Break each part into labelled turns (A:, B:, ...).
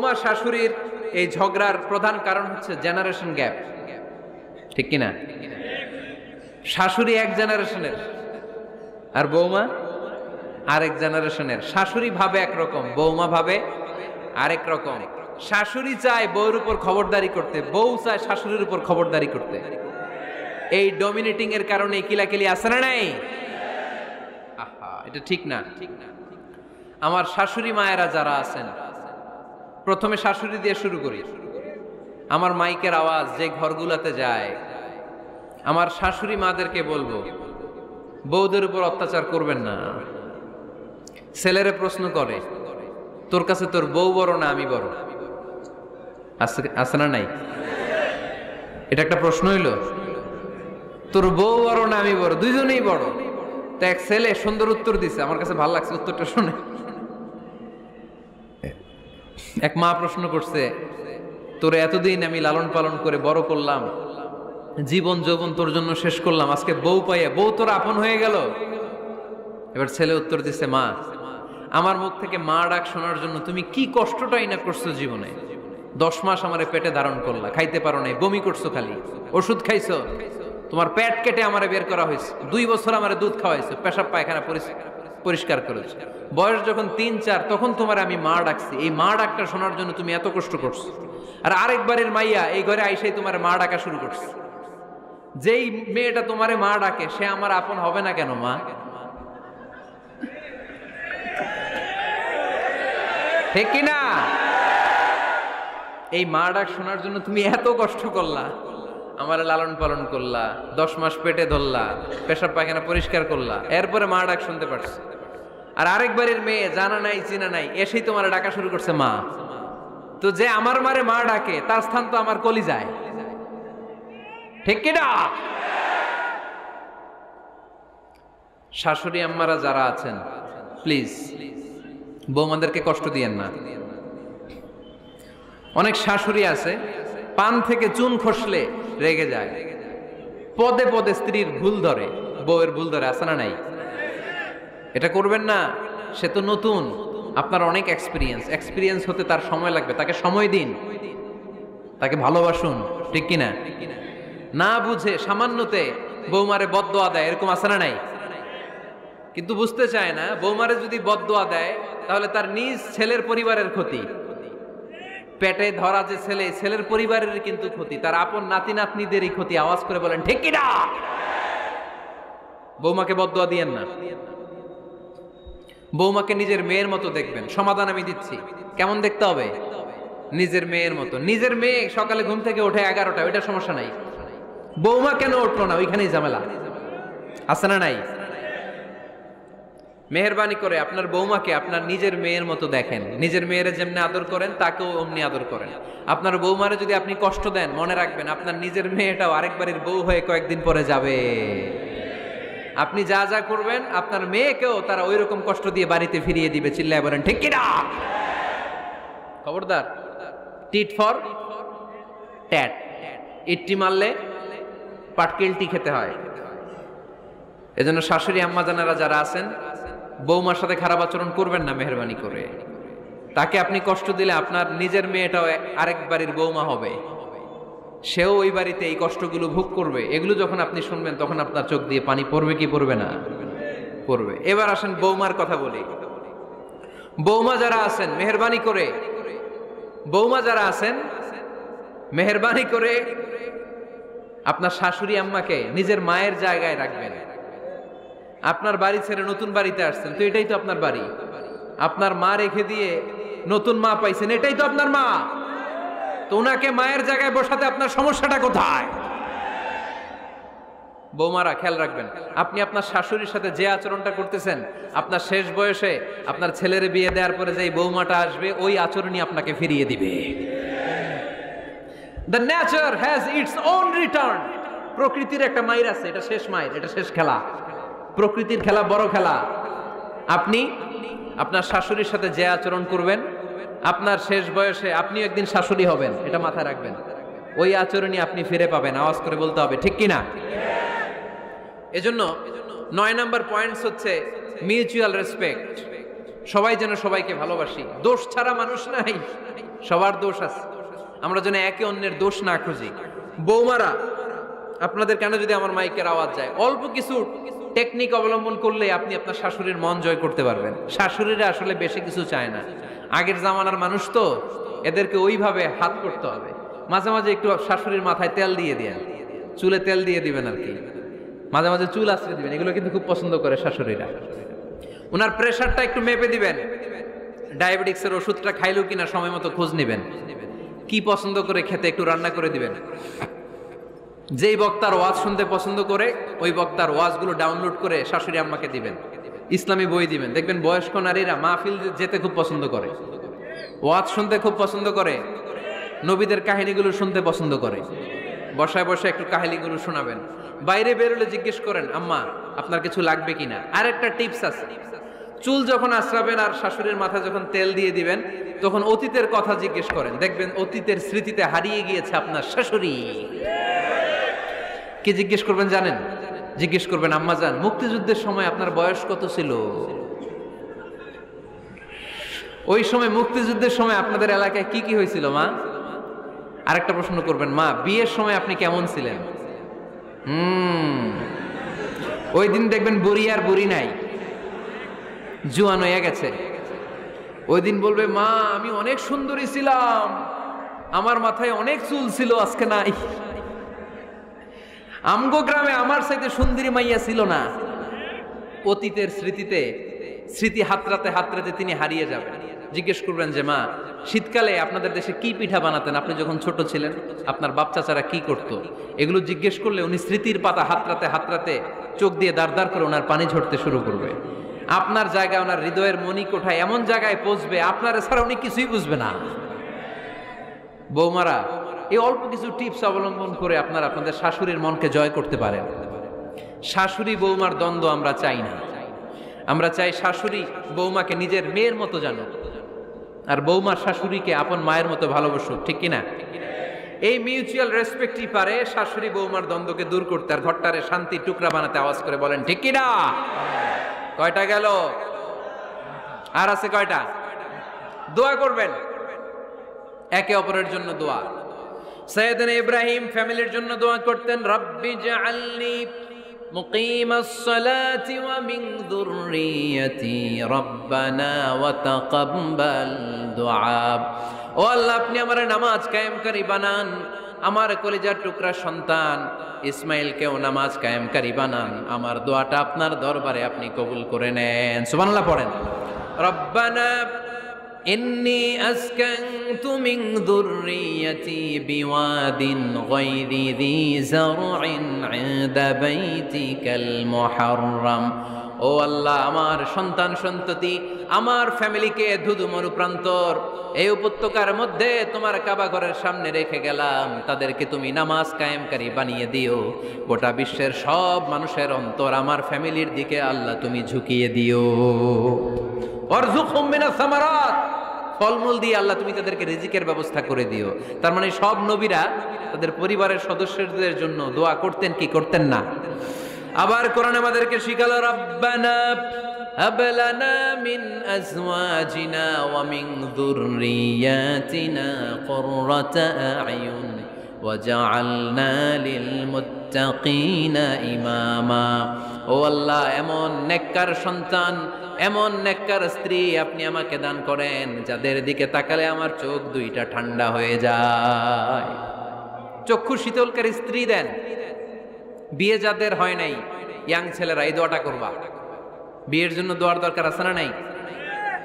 A: বৌমা শাশুড়ির এই ঝগড়ার প্রধান কারণ হচ্ছে জেনারেশন গ্যাপ, ঠিক কিনা? শাশুড়ি এক জেনারেশনের আর বৌমা আরেক জেনারেশনের। শাশুড়ি ভাবে একরকম, বৌমা ভাবে আরেক রকম। শাশুড়ি চায় বউর উপর খবরদারি করতে, বউ চায় শাশুড়ির উপর খবরদারি করতে। এই ডমিনেটিং এর কারণে কিলাকিলি আছে না নাই? আহা, এটা ঠিক না। আমার শাশুড়ি মায়েরা যারা আছেন, প্রথমে শাশুড়ি দিয়ে শুরু করি। আমার মাইকের আওয়াজ যে ঘরগুলোতে যায়, আমার শাশুড়ি মাদেরকে বলবো, বউদের উপর অত্যাচার করবেন না। ছেলেরে প্রশ্ন করে, তোর কাছে তোর বউ বড় না আমি বড়? আছে না নাই? এটা একটা প্রশ্ন হইল। তোর বউ বড় না আমি বড়? দুইজনেই বড়। তো এক ছেলে সুন্দর উত্তর দিছে, আমার কাছে ভালো লাগছে উত্তরটা শুনে। এক মা প্রশ্ন করছে, তোরে এতদিন আমি লালন পালন করে বড় করলাম, জীবন যৌবন তোর জন্য শেষ করলাম, আজকে বউ পাইয়া বউ তোর আপন হয়ে গেল? এবার ছেলে উত্তর দিছে, মা, আমার মুখ থেকে মা ডাক শোনার জন্য তুমি কি কষ্টটাই না করছো জীবনে। 10 মাস আমারে পেটে ধারণ করলা, খাইতে পারো নাই, বমি করছো, খালি ওষুধ খাইছো, তোমার পেট কেটে আমারে বের করা হয়েছে, 2 বছর আমারে দুধ খাওয়াইছো, পেশাব পায়খানা পরিষ্কার করেছো। বয়স যখন 3-4 তখন তোমার আমি মা ডাকছি। এই মা ডাকটা শোনার জন্য তুমি এত কষ্ট করছো, আর আরেকবারের মাইয়া এই ঘরে আইসাই তোমার মা ডাকা শুরু করছে। যেই মেয়েটা তোমারে মা ডাকে সে আমার আপন হবে না কেন মা? ঠিক কিনা? এই মা ডাক শোনার জন্য তুমি এত কষ্ট করলা, আমার লালন পালন করলা, 10 মাস পেটে ধরলা, পেশাব পায়খানা পরিষ্কার করলা, এরপরে মা ডাক শুনতে পারছে। আর আরেকবারের মেয়ে জানা নাই চিনা নাই এসেই তোমার ডাকা শুরু করছে মা। তো যে আমার মারে মা ডাকে তার স্থান তো আমার কলিজায়, ঠিক কিনা? শাশুড়ি আম্মারা যারা আছেন, প্লিজ বৌমাদেরকে কষ্ট দিয়েন না। অনেক শাশুড়ি আছে পান থেকে চুন খসলে রেগে যায়, পদে পদে স্ত্রীর ভুল ধরে, বউয়ের ভুল ধরে, আছে না নাই? এটা করবেন না। সে তো নতুন, আপনার অনেক এক্সপিরিয়েন্স হতে তার সময় লাগবে। তাকে সময় দিন, তাকে ভালোবাসুন, ঠিক কিনা? না বুঝে সামান্যতে বৌমারে বদদোয়া দেয়, এরকম আছে না নাই? কিন্তু বুঝতে চায় না, বৌমারে যদি বদদোয়া দেয় তাহলে তার নিজ ছেলের পরিবারের ক্ষতি। পেটে ধরা যে ছেলে, ছেলের পরিবারের কিন্তু ক্ষতি, তার আপন নাতি নাতনিদেরই ক্ষতি। আওয়াজ করে বলেন ঠিক কিনা? বৌমাকে বদদোয়া দিয়েন না। বৌমাকে নিজের মেয়ের মতো দেখবেন। সমাধান আমি দিচ্ছি, কেমন দেখতে হবে? নিজের মেয়ের মতো। নিজের মেয়ে সকালে ঘুম থেকে ওঠে 11টা, ওইটা সমস্যা নাই। বৌমা কেন উঠলো না, ওইখানেই ঝামেলা, আছে না নাই? মেহেরবানি করে আপনার বৌমাকে আপনার নিজের মেয়ের মতো দেখেন। নিজের মেয়েরে যেমনি আদর করেন তাকেও অমনি আদর করেন। আপনার বৌমারে যদি আপনি কষ্ট দেন, মনে রাখবেন আপনার নিজের মেয়েটাও আরেকবারের বউ হয়ে কয়েকদিন পরে যাবে। আপনি যা যা করবেন আপনার মেয়েকেও তারা ওই রকম কষ্ট দিয়ে বাড়িতে ফিরিয়ে দিবে। চিল্লায় বলেন ঠিক কিনা? খবরদার, টিট ফর ট্যাট। ইট্টি মারলে পাটকেলটি খেতে হয়। এজন্য শাশুড়ি আম্মা জানারা যারা আছেন, বৌমার সাথে খারাপ আচরণ করবেন না মেহেরবানি করে। তাকে আপনি কষ্ট দিলে আপনার নিজের মেয়েটাও আরেক বাড়ির বৌমা হবে, সেও ওই বাড়িতে এই কষ্টগুলো ভোগ করবে। এগুলো যখন আপনি শুনবেন তখন আপনার চোখ দিয়ে পানি পড়বে কি পড়বে না? পড়বে। এবার আসেন বৌমার কথা বলি। বৌমা যারা আছেন মেহেরবানি করে, বৌমা যারা আছেন মেহেরবানি করে আপনার শাশুড়ি আম্মাকে নিজের মায়ের জায়গায় রাখবেন। আপনার বাড়ি ছেড়ে নতুন বাড়িতে আসছেন, তো এটাই তো আপনার বাড়ি। আপনার মা রেখে দিয়ে নতুন মা পাইছেন, এটাই তো আপনার মা। তো ওনাকে মায়ের জায়গায় বসাতে আপনার সমস্যাটা কোথায়? বৌমারা খেয়াল রাখবেন, আপনি আপনার শাশুড়ির সাথে যে আচরণটা করতেছেন, আপনার শেষ বয়সে আপনার ছেলের বিয়ে দেওয়ার পরে যে বৌমাটা আসবে ওই আচরণই আপনাকে ফিরিয়ে দিবে। The nature has its own return. প্রকৃতির একটা মাইর আছে, এটা শেষ মাইর, এটা শেষ খেলা। প্রকৃতির খেলা বড় খেলা। আপনি আপনার শাশুড়ির সাথে যে আচরণ করবেন, আপনার শেষ বয়সে আপনি একদিন শাশুড়ি হবেন, এটা মাথায় রাখবেন। ওই আচরণই আপনি ফিরে পাবেন। আওয়াজ করে বলতে হবে ঠিক কিনা? এজন্য 9 নম্বর পয়েন্টস হচ্ছে মিউচুয়াল রেসপেক্ট। সবাই যেন সবাইকে ভালোবাসি। দোষ ছাড়া মানুষ নাই, সবার দোষ আছে। আমরা যেন একে অন্যের দোষ না খুঁজি। বৌমারা, আপনাদের কেন যদি আমার মাইকের আওয়াজ যায়, অল্প কিছু টেকনিক অবলম্বন করলে আপনি আপনার শাশুড়ির মন জয় করতে পারবেন। শাশুড়িরা আসলে বেশি কিছু চায় না, আগের জামানার মানুষ তো, এদেরকে ওইভাবে হাত করতে হবে। মাঝে মাঝে একটু শাশুড়ির মাথায় তেল দিয়ে দেন, চুলে তেল দিয়ে দিবেন আর কি, মাঝে মাঝে চুল আশ্রয় দিবেন, এগুলো কিন্তু খুব পছন্দ করে শাশুড়িরা। ওনার প্রেশারটা একটু মেপে দিবেন, ডায়াবেটিক্সের ওষুধটা খাইলো কিনা সময় মতো খোঁজ নিবেন, কি পছন্দ করে খেতে একটু রান্না করে দিবেন। যেই বক্তার ওয়াজ শুনতে পছন্দ করে ওই বক্তার ওয়াজগুলো ডাউনলোড করে শাশুড়ি আম্মাকে দিবেন, ইসলামী বই দিবেন। দেখবেন বয়স্ক নারীরা মাহফিল যেতে খুব পছন্দ করে, ওয়াজ শুনতে খুব পছন্দ করে, নবীদের কাহিনীগুলো শুনতে পছন্দ করে। বসায় বসে একটু কাহিনীগুলো শোনাবেন। বাইরে বেরোলে জিজ্ঞেস করেন, আম্মা আপনার কিছু লাগবে কিনা। আর একটা টিপস আছে, চুল যখন আশ্রাবেন আর শাশুড়ির মাথায় যখন তেল দিয়ে দিবেন, তখন অতীতের কথা জিজ্ঞেস করেন। দেখবেন অতীতের স্মৃতিতে হারিয়ে গিয়েছে আপনার শাশুড়ি। কি জিজ্ঞেস করবেন জানেন? জিজ্ঞেস করবেন, আম্মা জান, মুক্তিযুদ্ধের সময় আপনার বয়স কত ছিল? ওই সময় মুক্তিযুদ্ধের সময় আপনাদের এলাকায় কি কি হয়েছিল মা? আরেকটা প্রশ্ন করবেন, মা বিয়ের সময় আপনি কেমন ছিলেন? ওই দিন দেখবেন বুড়ি আর বুড়ি নাই, জুয়ান হয়ে গেছে। ওই দিন বলবে, মা আমি অনেক সুন্দরী ছিলাম, আমার মাথায় অনেক চুল ছিল, আজকে নাই। আমগো গ্রামে আমার চাইতে সুন্দরী মাইয়া ছিল না। অতীতের স্মৃতিতে, স্মৃতি হাতরাতে হাতরাতে তিনি হারিয়ে যাবেন। জিজ্ঞেস করবেন যে, মা শীতকালে আপনাদের দেশে কি পিঠা বানাতেন আপনি যখন ছোট ছিলেন? আপনার বাপ চাচারা কি করতো? এগুলো জিজ্ঞেস করলে উনি স্মৃতির পাতা হাতরাতে হাতরাতে চোখ দিয়ে দাঁড় দাঁড় করে ওনার পানি ঝরতে শুরু করবে। আপনার জায়গায়, ওনার হৃদয়ের মনি কোঠায় এমন জায়গায় পৌঁছবে, আপনার ছাড়া উনি কিছুই বুঝবে না। বৌমারা, এই অল্প কিছু টিপস অবলম্বন করে আপনারা আপনাদের শাশুড়ির মনকে জয় করতে পারেন। শাশুড়ি বৌমার দ্বন্দ্ব আমরা চাই না। আমরা চাই শাশুড়ি বৌমাকে নিজের মেয়ের মতো জানুক, আর বৌমা শাশুড়িকে আপন মায়ের মতো ভালোবাসুক, ঠিক কিনা? এই মিউচুয়াল রেসপেক্টই পারে শাশুড়ি বৌমার দ্বন্দ্বকে দূর করতে, আর ঘরটারে শান্তি টুকরা বানাতে। আওয়াজ করে বলেন ঠিক কিনা? কয়টা গেল? আর আছে কয়টা? দোয়া করবেন একে অপরের জন্য। দোয়া, সাইয়েদনা ইব্রাহিম ফ্যামিলির জন্য দোয়া করতেন, রব্বি জাআলনি মুকিমাস সালাতি ওয়া মিন যুররিয়াতি রব্বানা ওয়া তাকাব্বাল দুআ। ও আল্লাহ, আপনি আমার নামাজ কায়েমকারী বানান, আমার কলিজার টুকরা সন্তান ইসমাইলকেও নামাজ কায়েমকারী বানান। আমার দোয়াটা আপনার দরবারে আপনি কবুল করে নেন। সুবহানাল্লাহ পড়েন। রব্বানা ইন্নী আসকানতু মিন যুররিয়াতি বিওয়াদিন গায়রি যী যারইন ইনদা বাইতিকাল মুহাররাম। ও আল্লাহ, আমার সন্তান সন্ততি, আমার ফ্যামিলিকে ধুধু মরুপ্রান্তর এই উপত্যকার মধ্যে তোমার কাবা ঘরের সামনে রেখে গেলাম, তাদেরকে তুমি নামাজ কায়েমকারী বানিয়ে দিও। গোটা বিশ্বের সব মানুষের অন্তর আমার ফ্যামিলির দিকে আল্লাহ তুমি ঝুঁকিয়ে দিও। ওয়ারযুকহুম মিনাস সামারাত, ফলমূল দিয়ে আল্লাহ তুমি তাদেরকে রিজিকের ব্যবস্থা করে দিও। তার মানে সব নবীরা তাদের পরিবারের সদস্যদের জন্য দোয়া করতেন কি করতেন না? আবার কোরআন আমাদেরকে শিখালো, রব্বানা হাব লানা মিন আজওয়াজিনা ওয়া মিন যুররিয়াতিনা কুররাতা আ'য়ুন ওয়াজআলনা লিল মুত্তাকিনা ইমামা। ও আল্লাহ, এমন নেককার সন্তান, এমন নেককার স্ত্রী আপনি আমাকে দান করেন যাদের দিকে তাকালে আমার চোখ দুইটা ঠান্ডা হয়ে যায়। চক্ষু শীতলকারী স্ত্রী দেন। বিয়ে যাদের হয় নাই, ইয়াং ছেলেরা এই দোয়াটা করবা। বিয়ের জন্য দোয়ার দরকার আছে না নাই?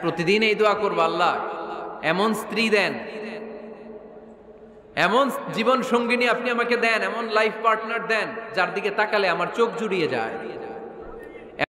A: প্রতিদিন এই দোয়া করবা, আল্লাহ এমন স্ত্রী দেন, এমন জীবন সঙ্গিনী আপনি আমাকে দেন, এমন লাইফ পার্টনার দেন যার দিকে তাকালে আমার চোখ জুড়িয়ে যায়।